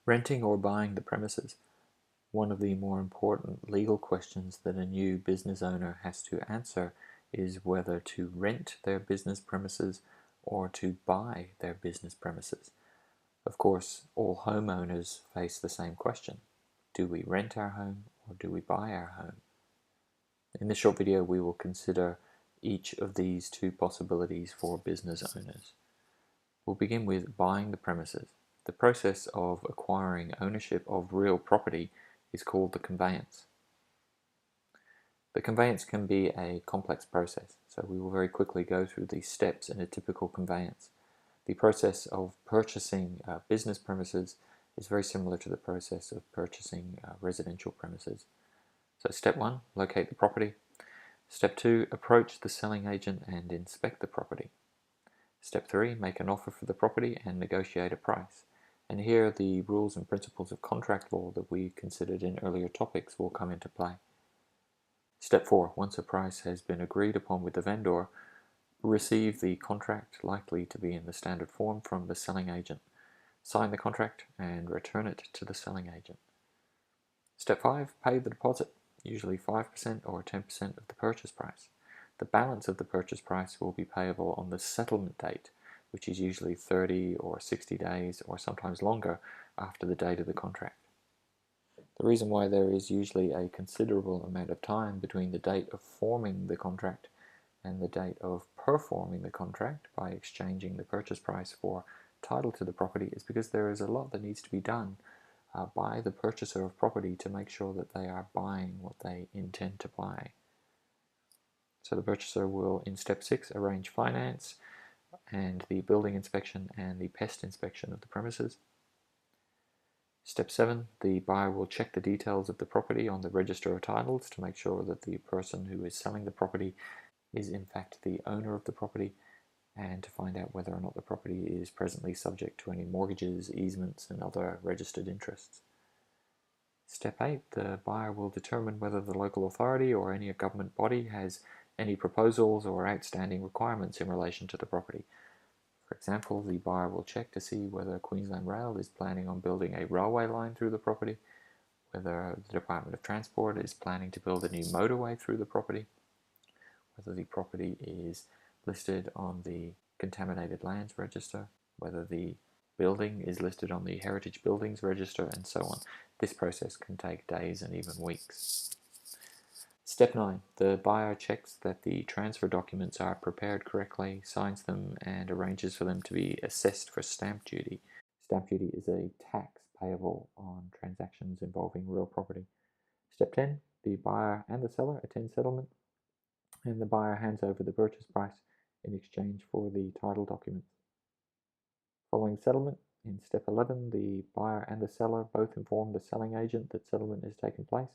Renting or buying the premises. One of the more important legal questions that a new business owner has to answer is whether to rent their business premises or to buy their business premises. Of course, all homeowners face the same question. Do we rent our home or do we buy our home? In this short video, we will consider each of these two possibilities for business owners. We'll begin with buying the premises. The process of acquiring ownership of real property is called the conveyance. The conveyance can be a complex process, so we will very quickly go through these steps in a typical conveyance. The process of purchasing business premises is very similar to the process of purchasing residential premises. So step 1, locate the property. Step 2, approach the selling agent and inspect the property. Step 3, make an offer for the property and negotiate a price. And here the rules and principles of contract law that we considered in earlier topics will come into play. Step 4, once a price has been agreed upon with the vendor, receive the contract, likely to be in the standard form, from the selling agent. Sign the contract and return it to the selling agent. Step 5, pay the deposit, usually 5% or 10% of the purchase price. The balance of the purchase price will be payable on the settlement date, which is usually 30 or 60 days or sometimes longer after the date of the contract. The reason why there is usually a considerable amount of time between the date of forming the contract and the date of performing the contract by exchanging the purchase price for title to the property is because there is a lot that needs to be done by the purchaser of property to make sure that they are buying what they intend to buy. So the purchaser will, in step 6, arrange finance and the building inspection and the pest inspection of the premises. Step 7, the buyer will check the details of the property on the register of titles to make sure that the person who is selling the property is in fact the owner of the property, and to find out whether or not the property is presently subject to any mortgages, easements, and other registered interests. Step 8, the buyer will determine whether the local authority or any government body has any proposals or outstanding requirements in relation to the property. For example, the buyer will check to see whether Queensland Rail is planning on building a railway line through the property, whether the Department of Transport is planning to build a new motorway through the property, whether the property is listed on the Contaminated Lands Register, whether the building is listed on the Heritage Buildings Register, and so on. This process can take days and even weeks. Step 9. The buyer checks that the transfer documents are prepared correctly, signs them, and arranges for them to be assessed for stamp duty. Stamp duty is a tax payable on transactions involving real property. Step 10. The buyer and the seller attend settlement, and the buyer hands over the purchase price in exchange for the title documents. Following settlement, in step 11, the buyer and the seller both inform the selling agent that settlement has taken place,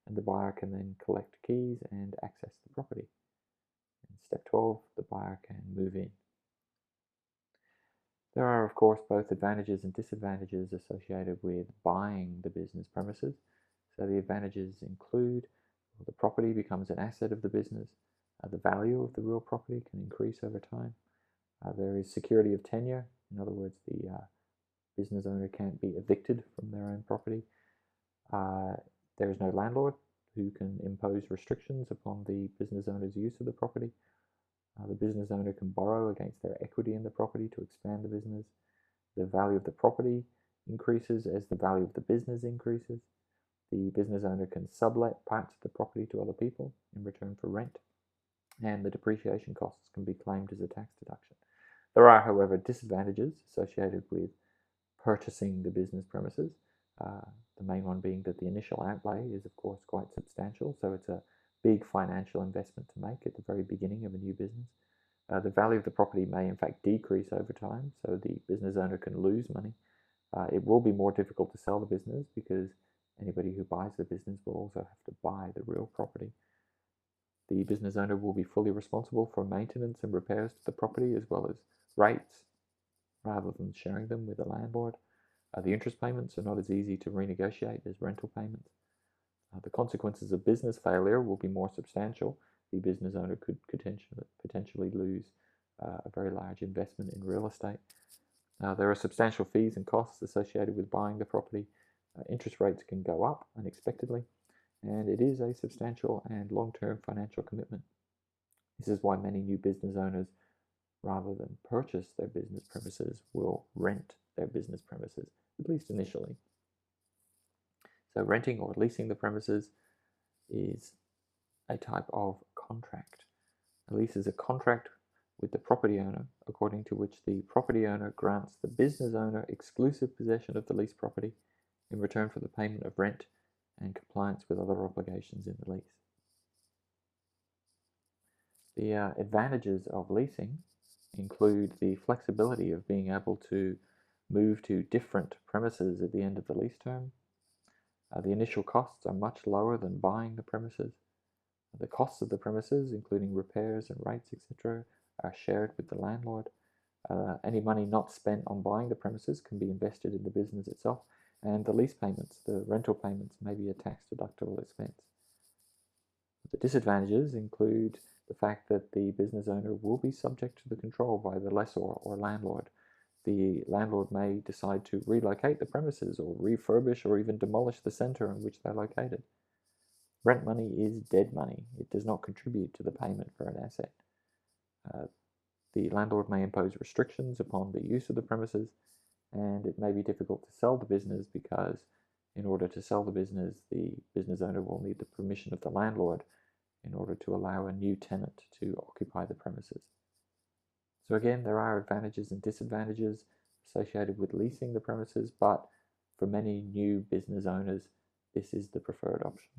and the buyer can then collect keys and access the property. In step 12, the buyer can move in. There are, of course, both advantages and disadvantages associated with buying the business premises. So the advantages include the property becomes an asset of the business. The value of the real property can increase over time. There is security of tenure. In other words, the business owner can't be evicted from their own property. There is no landlord who can impose restrictions upon the business owner's use of the property. The business owner can borrow against their equity in the property to expand the business. The value of the property increases as the value of the business increases. The business owner can sublet parts of the property to other people in return for rent, and the depreciation costs can be claimed as a tax deduction. There are, however, disadvantages associated with purchasing the business premises. The main one being that the initial outlay is, of course, quite substantial, so it's a big financial investment to make at the very beginning of a new business. The value of the property may, in fact, decrease over time, so the business owner can lose money. It will be more difficult to sell the business because anybody who buys the business will also have to buy the real property. The business owner will be fully responsible for maintenance and repairs to the property, as well as rates, rather than sharing them with the landlord. The interest payments are not as easy to renegotiate as rental payments. The consequences of business failure will be more substantial. The business owner could potentially lose a very large investment in real estate. There are substantial fees and costs associated with buying the property. Interest rates can go up unexpectedly, and it is a substantial and long-term financial commitment. This is why many new business owners, rather than purchase their business premises, will rent their business premises, at least initially. So renting or leasing the premises is a type of contract. A lease is a contract with the property owner, according to which the property owner grants the business owner exclusive possession of the leased property in return for the payment of rent and compliance with other obligations in the lease. The advantages of leasing include the flexibility of being able to move to different premises at the end of the lease term. The initial costs are much lower than buying the premises. The costs of the premises, including repairs and rates, etc., are shared with the landlord. Any money not spent on buying the premises can be invested in the business itself, and the lease payments, the rental payments, may be a tax-deductible expense. The disadvantages include the fact that the business owner will be subject to the control by the lessor or landlord. The landlord may decide to relocate the premises or refurbish or even demolish the centre in which they're located. Rent money is dead money. It does not contribute to the payment for an asset. The landlord may impose restrictions upon the use of the premises, and it may be difficult to sell the business because in order to sell the business owner will need the permission of the landlord in order to allow a new tenant to occupy the premises. So again, there are advantages and disadvantages associated with leasing the premises, but for many new business owners, this is the preferred option.